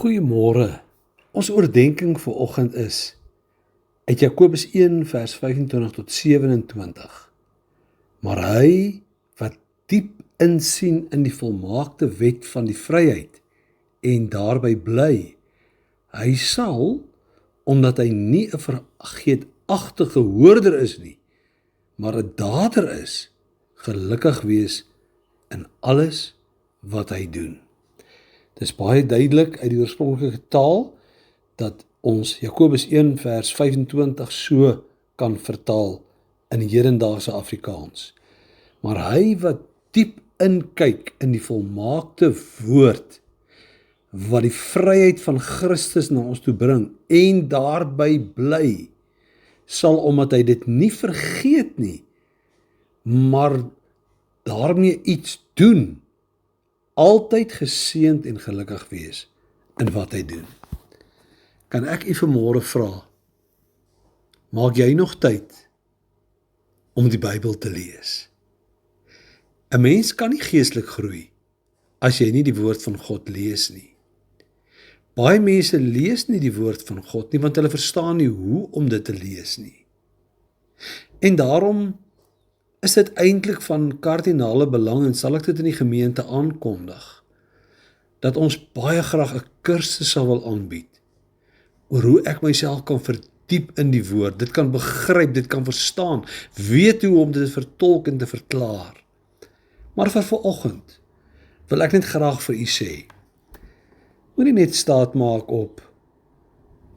Goeiemôre. Ons oordeenking vir oggend is uit Jakobus 1 vers 25 tot 27. Maar hy wat diep insien in die volmaakte wet van die vryheid en daarby bly, hy sal, omdat hy nie 'n vergeetachtige hoorder is nie, maar 'n dader is, gelukkig wees in alles wat hy doen. Dit is baie duidelik uit die oorspronklike taal dat ons Jakobus 1 vers 25 so kan vertaal in die hedendaagse Afrikaans. Maar hy wat diep inkyk in die volmaakte woord, wat die vryheid van Christus na ons toe bring en daarby bly, sal omdat hy dit nie vergeet nie, maar daarmee iets doen, altyd geseënd en gelukkig wees in wat hy doen. Kan ek u vanmôre vra, maak jy nog tyd om die Bybel te lees? 'n Mens kan nie geestelik groei as jy nie die woord van God lees nie. Baie mense lees nie die woord van God nie, want hulle verstaan nie hoe om dit te lees nie. En daarom is dit eintlik van kardinale belang, en sal ek dit in die gemeente aankondig, dat ons baie graag 'n kursus sal wil aanbied oor hoe ek myself kan verdiep in die woord, dit kan begryp, dit kan verstaan, weet hoe om dit te vertolk en te verklaar. Maar vir vanoggend wil ek net graag vir u sê, moenie net staat maak op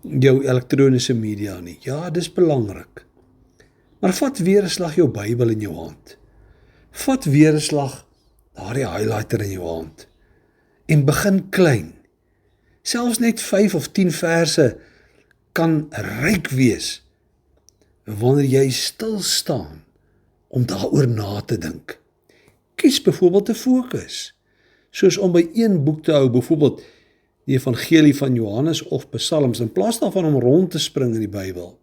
jou elektroniese media nie. Ja, dis belangrik. Maar vat weer 'n slag jou Bybel in jou hand. Vat weer 'n slag daardie highlighter in jou hand. En begin klein. Selfs net 5 of 10 verse kan ryk wees wanneer jy stil staan om daaroor na te dink. Kies byvoorbeeld 'n fokus, soos om by een boek te hou, byvoorbeeld die Evangelie van Johannes of Psalms, in plaas daarvan om rond te spring in die Bybel.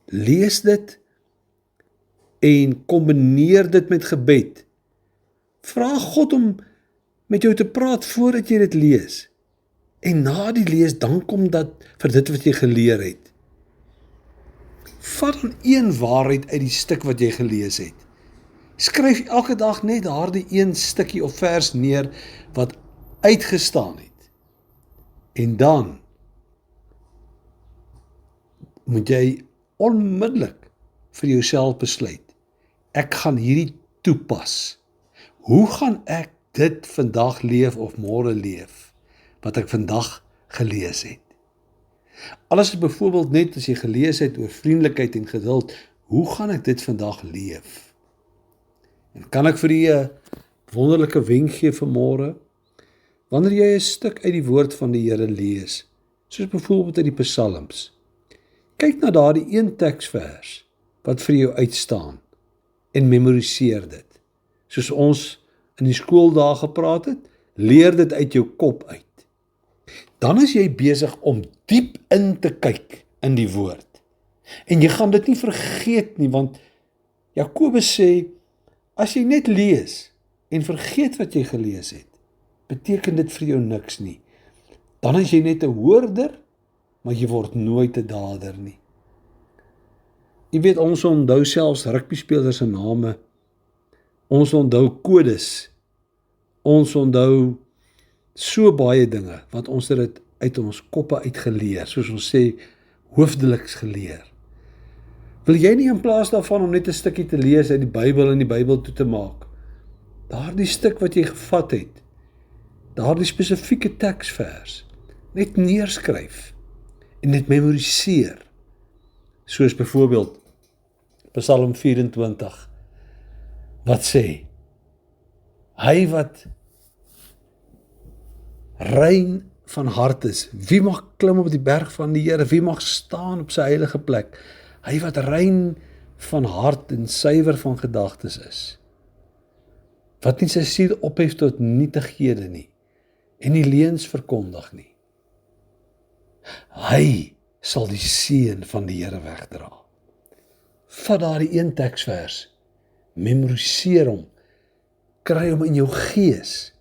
Lees dit en kombineer dit met gebed. Vra God om met jou te praat voordat jy dit lees. En na die lees, dan kom dat vir dit wat jy geleer het. Vat dan een waarheid uit die stuk wat jy gelees het. Skryf elke dag net daardie een stukkie of vers neer wat uitgestaan het. En dan moet jy onmiddellik vir jouself besluit, ek gaan hierdie toepas. Hoe gaan ek dit vandag leef of môre leef, wat ek vandag gelees het? Alles is byvoorbeeld net as jy gelees het oor vriendelikheid en geduld, hoe gaan ek dit vandag leef? En kan ek vir u 'n wonderlike wenk gee vanmôre? Wanneer jy 'n stuk uit die woord van die Here lees, soos byvoorbeeld uit die Psalms, kyk na daardie een teksvers wat vir jou uitstaan en memoriseer dit. Soos ons in die skooldae gepraat het, leer dit uit jou kop uit. Dan is jy besig om diep in te kyk in die woord. En jy gaan dit nie vergeet nie, want Jakobus sê, as jy net lees en vergeet wat jy gelees het, beteken dit vir jou niks nie. Dan is jy net 'n hoorder, maar jy word nooit 'n dader nie. Jy weet, ons onthou selfs rugbyspelers se name, ons onthou kodes, ons onthou so baie dinge, want ons het dit uit ons koppe uitgeleer, soos ons sê, hoofdeliks geleer. Wil jy nie in plaas daarvan om net 'n stukkie te lees uit die Bybel en die Bybel toe te maak, daardie stuk wat jy gevat het, daardie spesifieke teksvers, net neerskryf en dit memoriseer, soos byvoorbeeld Psalm 24, wat sê, hy wat rein van hart is, wie mag klim op die berg van die Here, wie mag staan op sy heilige plek, hy wat rein van hart en suiwer van gedagtes is, wat nie sy siel ophef tot nietighede nie, en nie leuns verkondig nie. Hy sal die seën van die Here wegdra. Vat daardie een teksvers, memoriseer hom, kry hom in jou gees,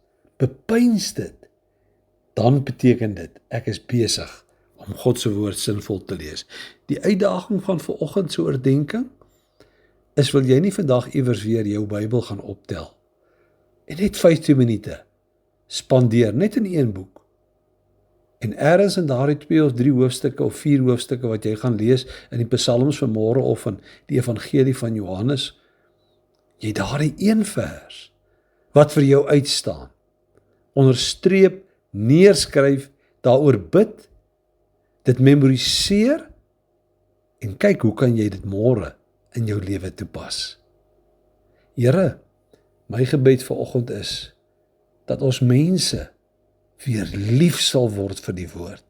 bepeins dit, dan beteken dit, ek is besig om God se woord sinvol te lees. Die uitdaging van vanoggend se oordeenking is, wil jy nie vandag iewers weer jou Bybel gaan optel en net 15 minute spandeer, net in een boek. En ergens in daardie 2 of 3 hoofstukke of 4 hoofstukke wat jy gaan lees in die Psalms vanmôre of in die Evangelie van Johannes, jy daardie een vers wat vir jou uitstaan, onderstreep, neerskryf, daaroor bid, dit memoriseer en kyk hoe kan jy dit môre in jou lewe toepas. Here, my gebed vanoggend is dat ons mense weer lief sal word vir die woord.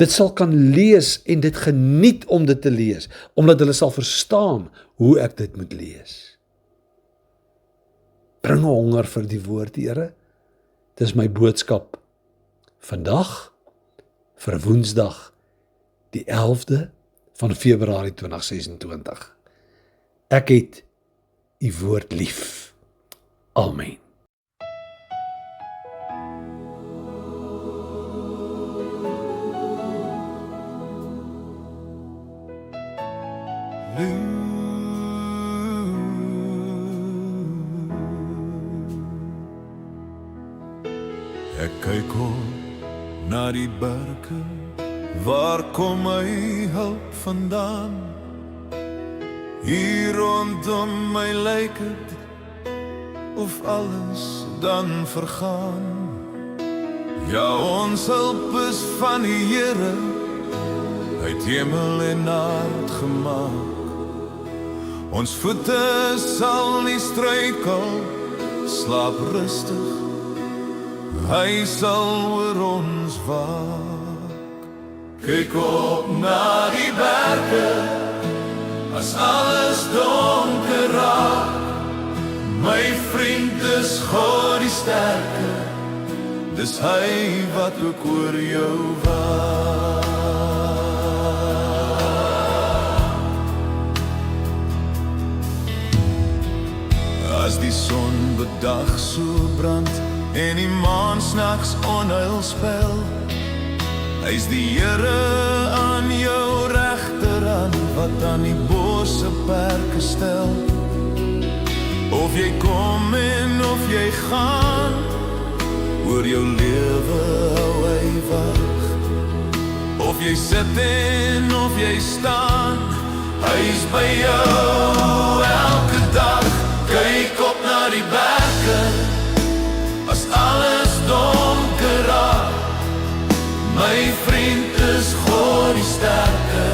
Dit sal kan lees en dit geniet om dit te lees, omdat hulle sal verstaan hoe ek dit moet lees. Bring 'n honger vir die woord, Here. Dis my boodskap vandag vir Woensdag, die 11de van Februarie 2026. Ek het u woord lief. Amen. Ek kyk op na die berge, waar kom my hulp vandaan? Hier rondom my lyk het of alles dan vergaan. Ja, ons hulp is van die Here, uit hemel en aard gemaak. Ons voete sal nie struikel, slaap rustig, hy sal oor ons waak. Kyk op na die berge, as alles donker raak. My vriend is God die sterke, dis hy wat ook oor jou waak. As die son bedag so brand en die maan snags onheil spel, hy's die Here aan jou regterhand, wat aan die bose perke stel. Of jy kom en of jy gaan, oor jou lewe hou hy wag. Of jy sit en of jy staan, hy's by jou elke dag. Kyk op na die berge, as alles donker raak. My vriend is God die sterke,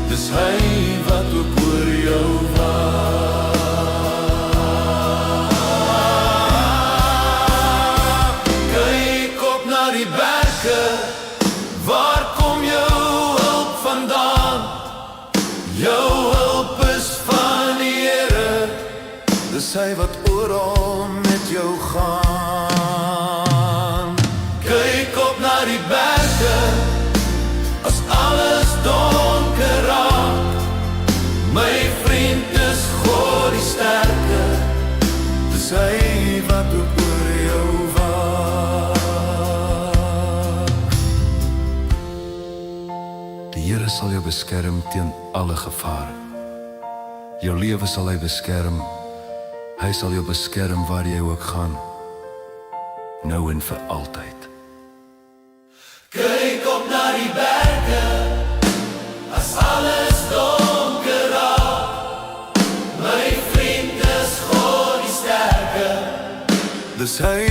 dis hy wat ook oor jou waak. Kyk op na die berge, waar kom jou hulp vandaan? Jou hulp is van die Here, dis hy wat oral met jou gaan. Kyk op na die berge, as alles donker raak. My vriend is God die sterke, dis hy wat ook oor jou waak. Die Here sal jou beskerm teen alle gevare. Jou lewe sal hy beskerm. Hy sal jou beskerm waar jy ook gaan, nou en vir altyd. Kyk op na die berge, as alles donker raak. My vriend is God die sterke, dis hy